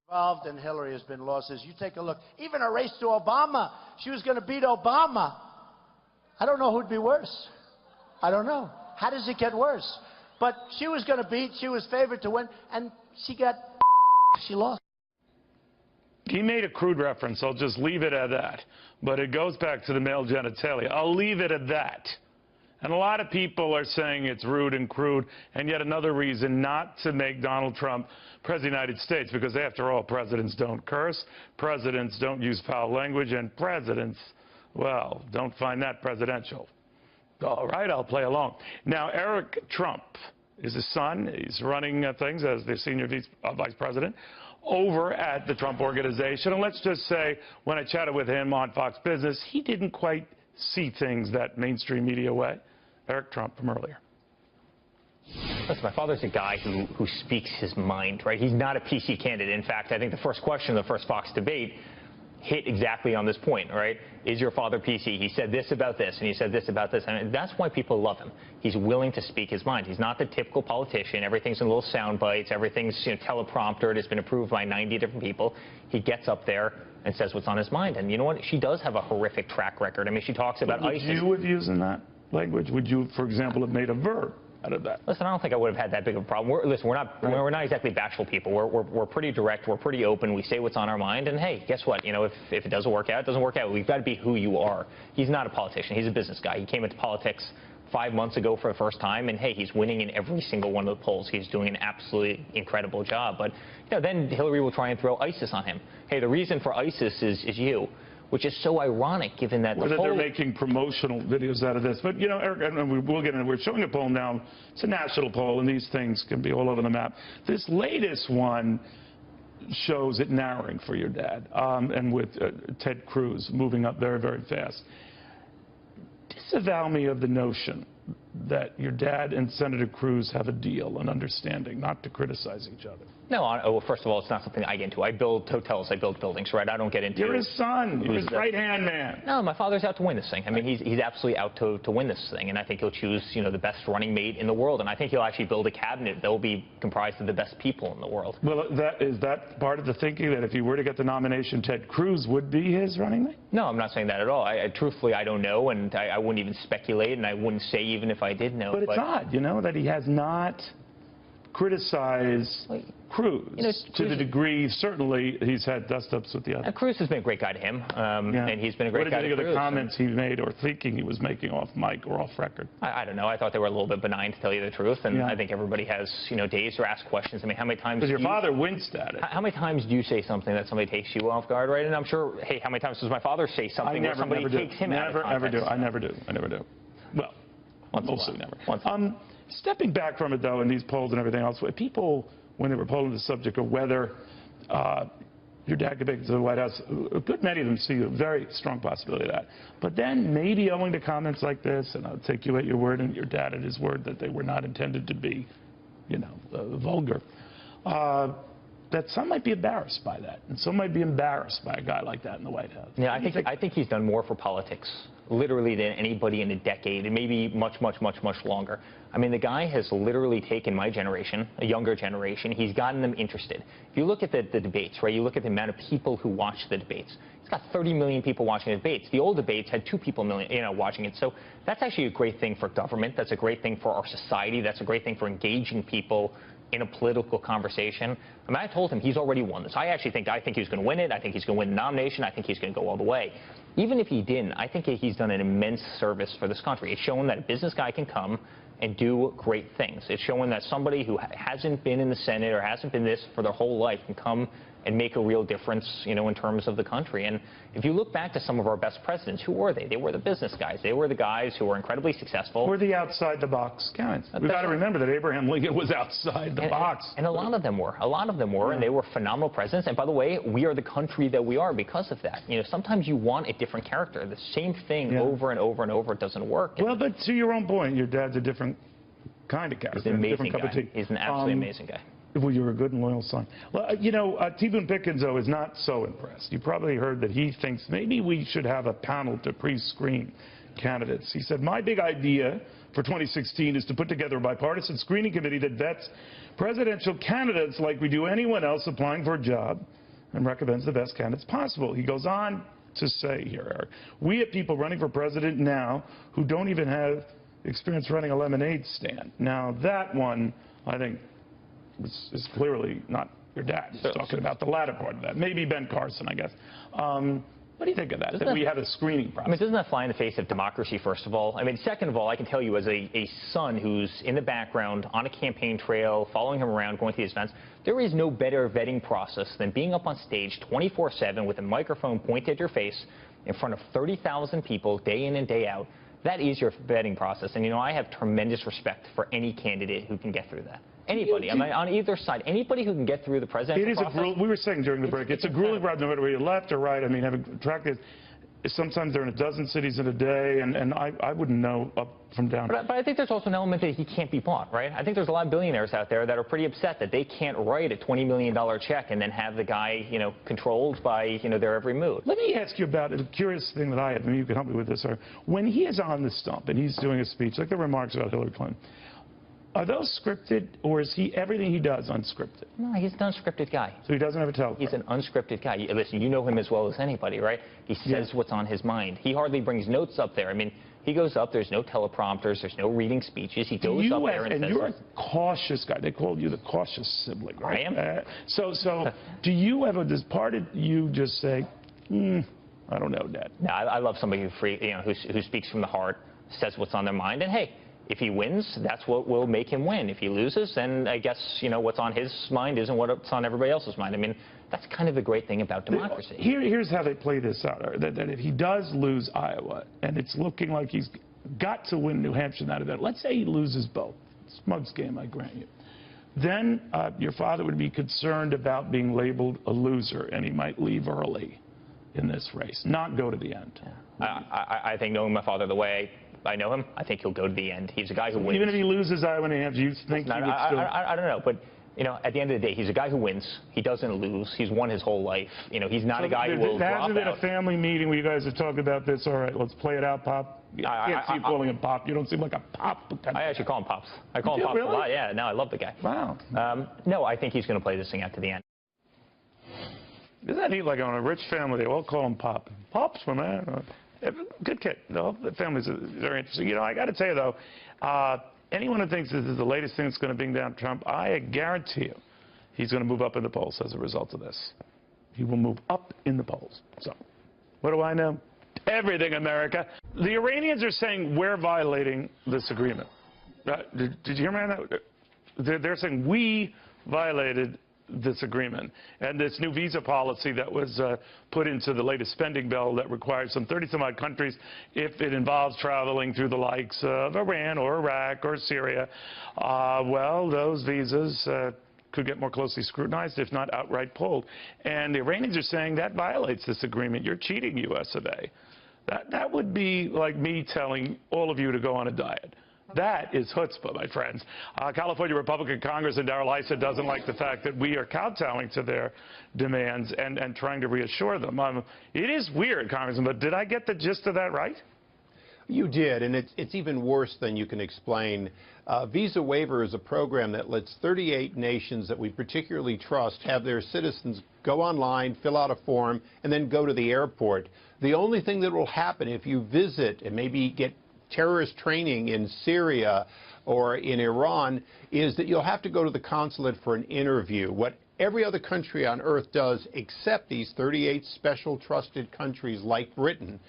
Involved and Hillary has been losses. You take a look. Even a race to Obama. She was going to beat Obama. I don't know who'd be worse. I don't know. How does it get worse? But she was going to beat. She was favored to win. And she lost. He made a crude reference. I'll just leave it at that. But it goes back to the male genitalia. I'll leave it at that. And a lot of people are saying it's rude and crude, and yet another reason not to make Donald Trump president of the United States, because after all, presidents don't curse, presidents don't use foul language, and presidents, well, don't find that presidential. All right, I'll play along. Now, Eric Trump is his son. He's running things as the senior vice president over at the Trump Organization. And let's just say, when I chatted with him on Fox Business, he didn't quite see things that mainstream media way. Eric Trump from earlier. Listen, my father's a guy who speaks his mind, right? He's not a PC candidate. In fact, I think the first question of the first Fox debate hit exactly on this point, right? Is your father PC? He said this about this, and he said this about this. And that's why people love him. He's willing to speak his mind. He's not the typical politician. Everything's in little sound bites. Everything's, telepromptered. It's been approved by 90 different people. He gets up there and says what's on his mind. And you know what? She does have a horrific track record. I mean, she talks about ISIS. Would you have used that language? Would you, for example, have made a verb out of that? Listen, I don't think I would have had that big of a problem. We're not exactly bashful people. We're pretty direct. We're pretty open. We say what's on our mind. And hey, guess what? If it doesn't work out, it doesn't work out. We've got to be who you are. He's not a politician. He's a business guy. He came into politics 5 months ago for the first time, and hey, he's winning in every single one of the polls. He's doing an absolutely incredible job. But then Hillary will try and throw ISIS on him. Hey, the reason for ISIS is you. Which is so ironic, given that they're making promotional videos out of this. But, Eric, and we'll get into it. We're showing a poll now. It's a national poll, and these things can be all over the map. This latest one shows it narrowing for your dad, and with Ted Cruz moving up very, very fast. Disavow me of the notion that your dad and Senator Cruz have a deal, an understanding, not to criticize each other. No, well, first of all, it's not something I get into. I build hotels, I build buildings, right? I don't get into... You're his son. You're his right-hand man. No, my father's out to win this thing. I mean, he's absolutely out to win this thing, and I think he'll choose, the best running mate in the world, and I think he'll actually build a cabinet that will be comprised of the best people in the world. Well, is that part of the thinking, that if he were to get the nomination, Ted Cruz would be his running mate? No, I'm not saying that at all. Truthfully, I don't know, and I wouldn't even speculate, and I wouldn't say even if I did know. But it's odd, that he has not criticized Cruz to the degree, certainly, he's had dust-ups with the others. Cruz has been a great guy to him, and he's been a great guy to Cruz. What did you think of the comments he made or thinking he was making off mic or off record? I don't know. I thought they were a little bit benign, to tell you the truth, and I think everybody has, days to ask questions. I mean, how many times... Because your father winced at it. How many times do you say something that somebody takes you off guard, right? And I'm sure, hey, how many times does my father say something where somebody takes him out of context? I never do. Well, mostly never. Stepping back from it, though, in these polls and everything else, people, when they were polling the subject of whether your dad could make it to the White House, a good many of them see a very strong possibility of that. But then maybe owing to comments like this, and I'll take you at your word and your dad at his word that they were not intended to be, vulgar, that some might be embarrassed by that, and some might be embarrassed by a guy like that in the White House. Yeah, I think he's done more for politics, literally, than anybody in a decade, and maybe much, much, much, much longer. I mean, the guy has literally taken my generation, a younger generation, he's gotten them interested. If you look at the debates, right, you look at the amount of people who watch the debates. He's got 30 million people watching the debates. The old debates had 2 million watching it. So that's actually a great thing for government. That's a great thing for our society. That's a great thing for engaging people in a political conversation. I mean, I told him he's already won this. I think he's going to win it. I think he's going to win the nomination. I think he's going to go all the way. Even if he didn't, I think he's done an immense service for this country. It's shown that a business guy can come and do great things. It's showing that somebody who hasn't been in the Senate or hasn't been this for their whole life can come and make a real difference, in terms of the country. And if you look back to some of our best presidents, who were they? They were the business guys. They were the guys who were incredibly successful. Or the outside-the-box guys. We've got to remember that Abraham Lincoln was outside the box. And a lot of them were. And they were phenomenal presidents. And by the way, we are the country that we are because of that. Sometimes you want a different character. The same thing over and over and over doesn't work. Well, but to your own point, your dad's a different kind of character. He's an amazing guy. He's an absolutely amazing guy. Well, you're a good and loyal son. Well, T. Boone Pickens, though, is not so impressed. You probably heard that he thinks maybe we should have a panel to pre-screen candidates. He said, my big idea for 2016 is to put together a bipartisan screening committee that vets presidential candidates like we do anyone else applying for a job, and recommends the best candidates possible. He goes on to say here, we have people running for president now who don't even have experience running a lemonade stand. Now, that one, I think, is clearly not your dad. He's talking about the latter part of that. Maybe Ben Carson, I guess. What do you think of that, that we have a screening process? I mean, doesn't that fly in the face of democracy, first of all? I mean, second of all, I can tell you as a son who's in the background on a campaign trail, following him around, going to these events, there is no better vetting process than being up on stage 24/7 with a microphone pointed at your face in front of 30,000 people day in and day out. That is your vetting process. And, you know, I have tremendous respect for any candidate who can get through that. Anybody, I mean, on either side, anybody who can get through the presidential process. We were saying during the break, it's a grueling ride, no matter whether you're left or right. I mean, having tracked it, sometimes they're in a dozen cities in a day, and I wouldn't know up from down. But I think there's also an element that he can't be bought, right? I think there's a lot of billionaires out there that are pretty upset that they can't write a $20 million check and then have the guy, you know, controlled by, you know, their every move. Let me ask you about a curious thing that I have. Maybe you can help me with this. When he is on the stump and he's doing a speech, like the remarks about Hillary Clinton, are those scripted, or is everything he does unscripted? No, he's an unscripted guy. So he doesn't have a teleprompter? He's an unscripted guy. Listen, you know him as well as anybody, right? He says what's on his mind. He hardly brings notes up there. I mean, he goes up, there's no teleprompters, there's no reading speeches. He goes up there and says... And you're a cautious guy. They called you the cautious sibling, right? I am. So do you ever, does part of you just say, I don't know, Dad? No, I love somebody who speaks from the heart, says what's on their mind, and hey, if he wins, that's what will make him win. If he loses, then I guess, you know, what's on his mind isn't what's on everybody else's mind. I mean, that's kind of the great thing about democracy. Here's how they play this out, that if he does lose Iowa, and it's looking like he's got to win New Hampshire out of that, let's say he loses both. Smug's game, I grant you. Then your father would be concerned about being labeled a loser, and he might leave early in this race, not go to the end. Yeah. I think knowing my father the way I know him, I think he'll go to the end. He's a guy who wins. Even if he loses Iowa and New Hampshire, you think he would still... I don't know, but, you know, at the end of the day, he's a guy who wins. He doesn't lose. He's won his whole life. You know, he's not a guy who will drop out. There hasn't been a family meeting where you guys have talked about this. All right, let's play it out, Pop. I can't see you calling him Pop. You don't seem like a Pop. I actually call him Pops. I call him Pops really? a lot. Yeah, no, I love the guy. Wow. No, I think he's going to play this thing out to the end. Isn't that neat? Like on a rich family, they all call him Pop. Pop's my man. Good kid. No, the family's very interesting. You know, I got to tell you, though, anyone who thinks this is the latest thing that's going to bring down Trump, I guarantee you he's going to move up in the polls as a result of this. He will move up in the polls. So, what do I know? Everything, America. The Iranians are saying we're violating this agreement. Did you hear me on that? They're saying we violated this agreement. And this new visa policy that was put into the latest spending bill that requires some 30-some-odd countries, if it involves traveling through the likes of Iran or Iraq or Syria, well, those visas could get more closely scrutinized, if not outright pulled. And the Iranians are saying that violates this agreement. You're cheating, U.S. of A. That would be like me telling all of you to go on a diet. That is chutzpah, my friends. California Republican Congressman Darrell Issa doesn't like the fact that we are kowtowing to their demands and trying to reassure them. It is weird, Congressman, but did I get the gist of that right? You did, and it's even worse than you can explain. Visa waiver is a program that lets 38 nations that we particularly trust have their citizens go online, fill out a form, and then go to the airport. The only thing that will happen if you visit and maybe get terrorist training in Syria or in Iran is that you'll have to go to the consulate for an interview. What every other country on earth does, except these 38 special trusted countries like Britain.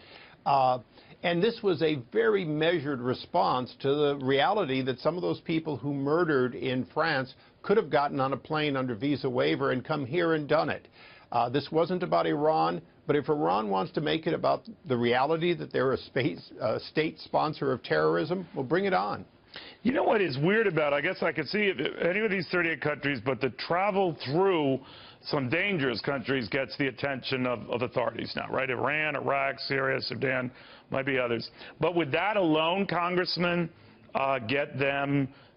And this was a very measured response to the reality that some of those people who murdered in France could have gotten on a plane under visa waiver and come here and done it. This wasn't about Iran, but if Iran wants to make it about the reality that they're a state sponsor of terrorism, well, bring it on. You know what is weird about it? I guess I could see any of these 38 countries, but the travel through some dangerous countries gets the attention of authorities now, right? Iran, Iraq, Syria, Sudan, might be others. But would that alone, Congressman,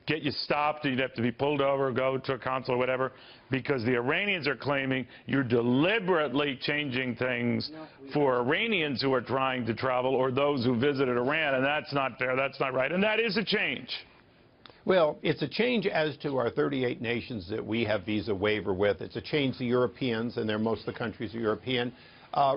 get you stopped, you'd have to be pulled over, go to a consulate, whatever, because the Iranians are claiming you're deliberately changing things for Iranians who are trying to travel or those who visited Iran, and that's not fair, that's not right, and that is a change. Well, it's a change as to our 38 nations that we have visa waiver with. It's a change the Europeans, and most of the countries are European,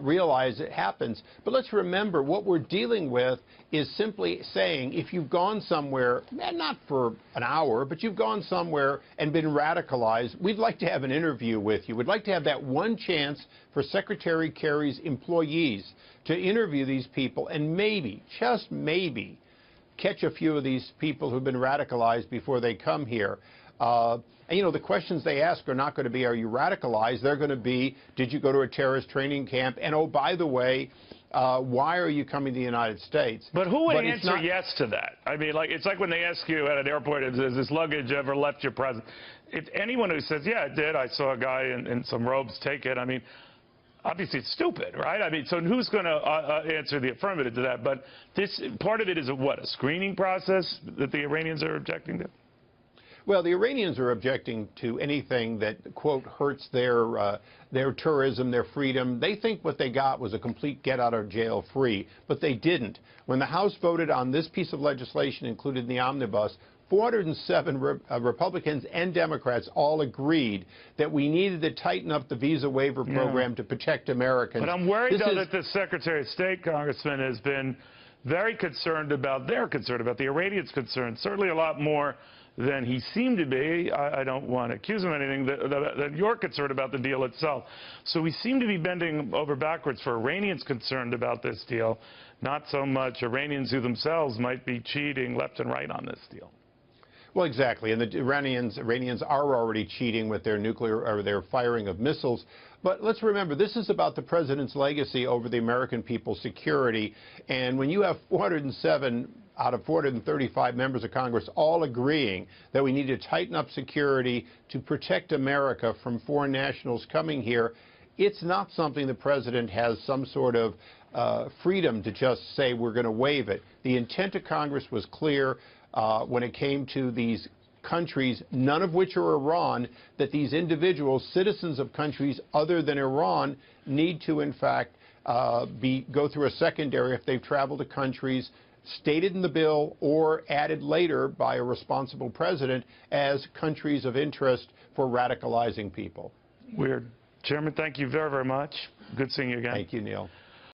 realize it happens. But let's remember, what we're dealing with is simply saying if you've gone somewhere, and not for an hour, but you've gone somewhere and been radicalized, we'd like to have an interview with you. We'd like to have that one chance for Secretary Kerry's employees to interview these people and maybe, just maybe, catch a few of these people who've been radicalized before they come here. And, you know, the questions they ask are not going to be, are you radicalized? They're going to be, did you go to a terrorist training camp? And, oh, by the way, why are you coming to the United States? But who would answer yes to that? I mean, like, it's like when they ask you at an airport, has this luggage ever left your presence? If anyone who says, yeah, it did, I saw a guy in some robes take it, I mean, obviously it's stupid, right? I mean, so who's going to answer the affirmative to that? But this part of it is a screening process that the Iranians are objecting to? Well, the Iranians are objecting to anything that, quote, hurts their tourism, their freedom. They think what they got was a complete get-out-of-jail-free, but they didn't. When the House voted on this piece of legislation included in the omnibus, 407 Republicans and Democrats all agreed that we needed to tighten up the visa waiver program to protect Americans. But I'm worried, though, that the Secretary of State, Congressman, has been very concerned about the Iranians' concerns, certainly a lot more than he seemed to be. I don't want to accuse him of anything, that you're concerned about the deal itself. So we seem to be bending over backwards for Iranians concerned about this deal, not so much Iranians who themselves might be cheating left and right on this deal. Well, exactly, and the Iranians are already cheating with their their firing of missiles. But let's remember, this is about the president's legacy over the American people's security. And when you have 407 out of 435 members of Congress all agreeing that we need to tighten up security to protect America from foreign nationals coming here, it's not something the president has some sort of freedom to just say we're going to waive it. The intent of Congress was clear. When it came to these countries, none of which are Iran, that these individuals, citizens of countries other than Iran, need to, in fact, go through a secondary if they've traveled to countries stated in the bill or added later by a responsible president as countries of interest for radicalizing people. Weird. Chairman, thank you very, very much. Good seeing you again. Thank you, Neil.